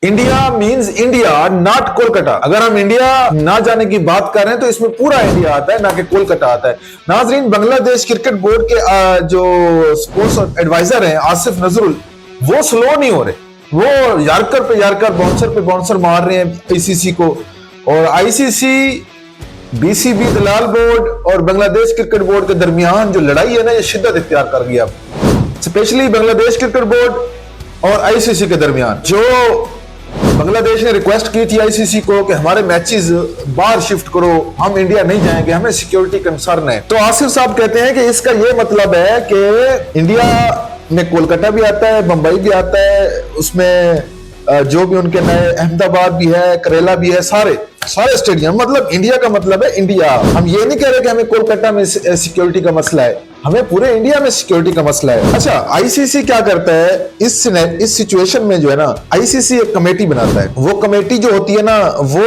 India means India not Kolkata. अगर हम India ना जाने की बात कर रहे हैं तो इसमें पूरा इंडिया आता है, ना कि कोलकाता आता है। नाजरीन, बांग्लादेश क्रिकेट बोर्ड के जो स्पोर्ट्स एडवाइजर हैं आसिफ नजरुल, वो स्लो नहीं हो रहे। वो यार्कर पे यार्कर, बाउंसर पे बाउंसर मार रहे हैं आईसीसी को। और आईसीसी, बीसीबी, दलाल बोर्ड और बांग्लादेश क्रिकेट बोर्ड के दरमियान जो लड़ाई है ना, ये शिद्दत इख्तियार कर गया, स्पेशली बांग्लादेश क्रिकेट बोर्ड और आईसीसी के दरमियान। जो बांग्लादेश ने रिक्वेस्ट की थी आईसीसी को कि हमारे मैचेस बाहर शिफ्ट करो, हम इंडिया नहीं जाएंगे, हमें सिक्योरिटी कंसर्न है। तो आसिफ साहब कहते हैं कि इसका ये मतलब है कि इंडिया में कोलकाता भी आता है, मुंबई भी आता है, उसमें जो भी उनके नए अहमदाबाद भी है, करेला भी है, सारे स्टेडियम, मतलब इंडिया का मतलब है इंडिया। हम ये नहीं कह रहे कि हमें कोलकाता में सिक्योरिटी का मसला है, हमें पूरे इंडिया में सिक्योरिटी का मसला है। अच्छा, आईसीसी क्या करता है इस सिचुएशन में? जो है ना, आईसीसी एक कमेटी बनाता है। वो कमेटी जो होती है ना, वो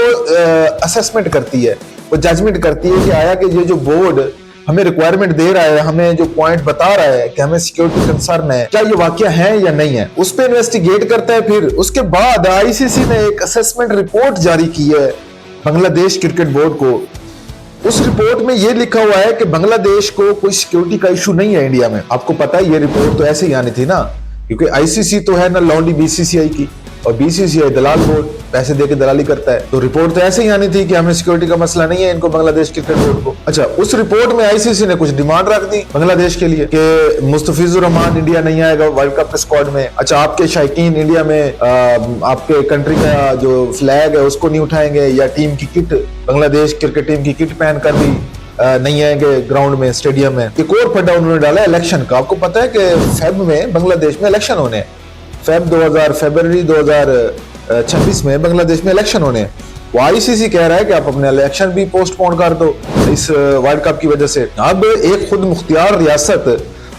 असेसमेंट करती है, वो जजमेंट करती है कि आया कि ये जो बोर्ड हमें रिक्वायरमेंट दे रहा है, हमें जो पॉइंट बता रहा है कि हमें सिक्योरिटी कंसर्न है, क्या ये वाकया है या नहीं है, उस पर इन्वेस्टिगेट करता है। फिर उसके बाद आईसीसी ने एक असेसमेंट रिपोर्ट जारी की है बांग्लादेश क्रिकेट बोर्ड को। उस रिपोर्ट में ये लिखा हुआ है कि बांग्लादेश को कोई सिक्योरिटी का इशू नहीं है इंडिया में। आपको पता है ये रिपोर्ट तो ऐसे ही आनी थी ना, क्योंकि आईसीसी तो है ना लॉन्डी बीसीसीआई की, और बीसीसीआई दलाल बोर्ड, पैसे देके दलाली करता है। तो रिपोर्ट तो ऐसे ही आनी थी कि हमें सिक्योरिटी का मसला नहीं है इनको, बांग्लादेश क्रिकेट बोर्ड को। अच्छा, उस रिपोर्ट में आईसीसी ने कुछ डिमांड रख दी बांग्लादेश के लिए कि मुस्तफिजुर रहमान इंडिया नहीं आएगा वर्ल्ड कप स्क्वाड में। अच्छा, आपके शायकीन इंडिया में आपके कंट्री का जो फ्लैग है उसको नहीं उठाएंगे, या टीम की किट, बांग्लादेश क्रिकेट टीम की किट पहन कर भी नहीं आएंगे ग्राउंड में, स्टेडियम में। एक और फड्डा उन्होंने डाला इलेक्शन का। आपको पता है कि फेब में बांग्लादेश में इलेक्शन होने हैं, फरवरी 2026 में बांग्लादेश में इलेक्शन होने हैं। वो आईसीसी कह रहा है कि आप अपने इलेक्शन भी पोस्टपोन कर दो इस वर्ल्ड कप की वजह से। अब एक खुद मुख्तियार रियासत,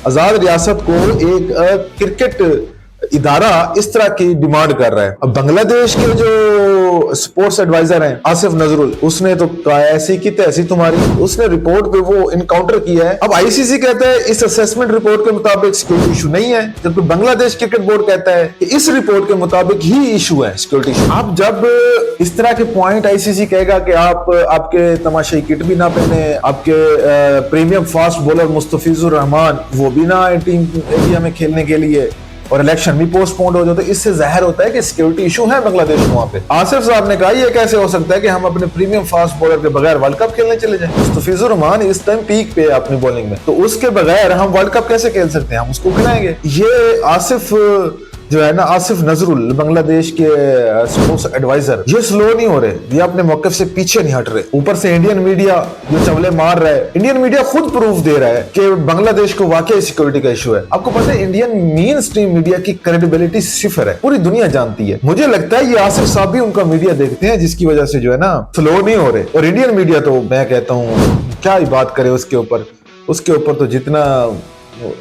आजाद रियासत को एक क्रिकेट इदारा इस तरह की डिमांड कर रहा है। अब बांग्लादेश के जो स्पोर्ट्स एडवाइजर हैं आसिफ नजरुल, उसने तो कहा ऐसी की तैसी तुम्हारी, उसने रिपोर्ट पे वो इनकाउंटर किया है। अब आईसीसी कहता है इस असेसमेंट रिपोर्ट के मुताबिक सिक्योरिटी इशू नहीं है, जबकि बांग्लादेश क्रिकेट बोर्ड कहता है कि इस रिपोर्ट के मुताबिक ही इशू है, सिक्योरिटी इशू। अब जब इस तरह के पॉइंट आईसीसी कहेगा कि आप आपके तमाशाई किट भी ना पहने, आपके premium fast bowler Mustafizur Rahman वो भी ना आए टीम इंडिया में खेलने के लिए, और इलेक्शन भी पोस्टपोन हो जाए, तो इससे जाहिर होता है कि सिक्योरिटी इशू है बांग्लादेश में वहां पे। आसिफ साहब ने कहा ये कैसे हो सकता है कि हम अपने प्रीमियम फास्ट बॉलर के बगैर वर्ल्ड कप खेलने चले जाएं? मुस्तफिजुर रहमान इस टाइम पीक पे है अपनी बॉलिंग में, तो उसके बगैर हम वर्ल्ड कप कैसे खेल सकते हैं? हम उसको खिलाएंगे। ये आसिफ जो है ना, आसिफ नजरुल, बांग्लादेश के स्पोर्ट्स एडवाइजर, ये स्लो नहीं हो रहे, ये अपने मौके से पीछे नहीं हट रहे। ऊपर से इंडियन मीडिया जो चवले मार रहा है, इंडियन मीडिया खुद प्रूफ दे रहा है कि बांग्लादेश को वाकई सिक्योरिटी का इशू है। आपको पता है इंडियन मेन स्ट्रीम मीडिया की क्रेडिबिलिटी सिफर है, पूरी दुनिया जानती है। मुझे लगता है ये आसिफ साहब भी उनका मीडिया देखते हैं, जिसकी वजह से जो है ना स्लो नहीं हो रहे। और इंडियन मीडिया तो मैं कहता हूँ क्या ही बात करे उसके ऊपर तो जितना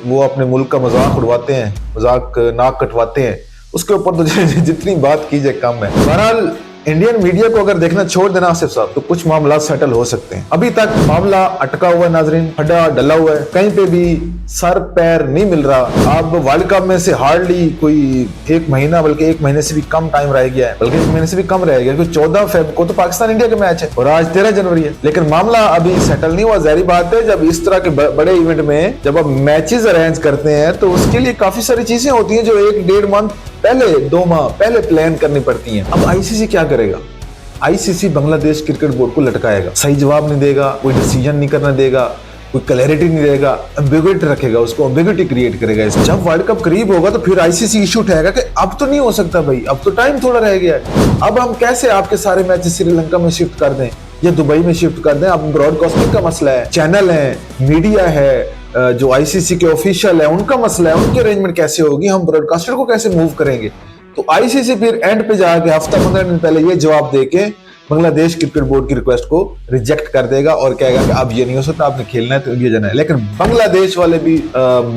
वो अपने मुल्क का मजाक उड़वाते हैं, मजाक नाक कटवाते हैं, उसके ऊपर तो जितनी बात की जाए कम है। बहरहाल इंडियन मीडिया को अगर देखना छोड़ देना आसिफ साहब, तो कुछ मामला सेटल हो सकते हैं। अभी तक मामला अटका हुआ है नाजरीन, हड्डा डला हुआ है, कहीं पे भी सर पैर नहीं मिल रहा। अब वर्ल्ड कप में से हार्डली कोई एक महीना, बल्कि एक महीने से भी कम टाइम रह गया है, बल्कि एक महीने से भी कम रह गया, क्योंकि 14 फेब को तो पाकिस्तान इंडिया का मैच है और आज 13 जनवरी है। लेकिन मामला अभी सेटल नहीं हुआ। जाहिर बात है, जब इस तरह के बड़े इवेंट में जब आप मैचेस अरेंज करते हैं तो उसके लिए काफी सारी चीजें होती हैं जो 1-1.5 मंथ पहले, 2 माह पहले प्लान करनी पड़ती हैं। अब आईसीसी क्या करेगा? आईसीसी बांग्लादेश क्रिकेट बोर्ड को लटकाएगा, सही जवाब नहीं देगा, कोई डिसीजन नहीं करने देगा, कोई क्लैरिटी नहीं देगा, एम्बिग्युइटी रखेगा, उसको एम्बिग्युइटी क्रिएट करेगा। जब वर्ल्ड कप करीब होगा तो फिर आईसीसी इशू उठाएगा कि अब तो नहीं हो सकता भाई, अब तो टाइम थोड़ा रह गया है, अब हम कैसे आपके सारे मैच श्रीलंका में शिफ्ट कर दें या दुबई में शिफ्ट कर दें? अब ब्रॉडकास्टिंग का मसला है, चैनल है, मीडिया है, जो आईसीसी के ऑफिशियल है उनका मसला है, उनकी अरेंजमेंट कैसे होगी, हम ब्रॉडकास्टर को कैसे मूव करेंगे? तो आईसीसी फिर एंड पे जाके हफ्ता 15 दिन पहले ये जवाब देके बांग्लादेश क्रिकेट बोर्ड की रिक्वेस्ट को रिजेक्ट कर देगा और कहेगा कि अब ये नहीं हो सकता, आपने खेलना है तो इंडिया जाना है। लेकिन बांग्लादेश वाले भी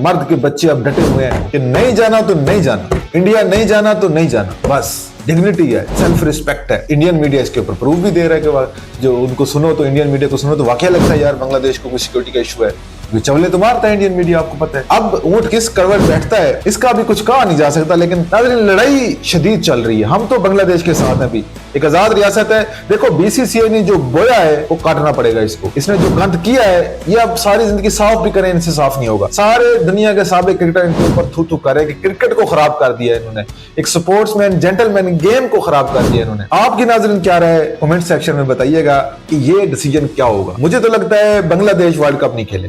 मर्द के बच्चे अब डटे हुए हैं कि नहीं जाना तो नहीं जाना, इंडिया नहीं जाना तो नहीं जाना, बस डिग्निटी है, सेल्फ रिस्पेक्ट है। इंडियन मीडिया इसके ऊपर प्रूफ भी दे रहा है कि जो उनको सुनो तो, इंडियन मीडिया को सुनो तो वाकई लगता है यार बांग्लादेश को कोई सिक्योरिटी का इशू है। चवले तो मारता है इंडियन मीडिया, आपको पता है। अब ऊंट किस करवट बैठता है इसका भी कुछ कहा नहीं जा सकता, लेकिन नाज़रीन लड़ाई शदीद चल रही है। हम तो बांग्लादेश के साथ हैं, अभी एक आजाद रियासत है। देखो बीसीसीआई ने जो बोया है वो काटना पड़ेगा इसको। इसने जो गंद किया है ये अब सारी जिंदगी साफ भी करें इनसे साफ नहीं होगा। सारे दुनिया के साबिक क्रिकेटर इनके ऊपर थू थू करे कि क्रिकेट को खराब कर दिया इन्होंने, एक स्पोर्ट्समैन जेंटलमैन गेम को खराब कर दिया इन्होंने। आपकी नाज़रीन क्या राय है कमेंट सेक्शन में बताइएगा कि ये डिसीजन क्या होगा। मुझे तो लगता है बांग्लादेश वर्ल्ड कप नहीं खेले।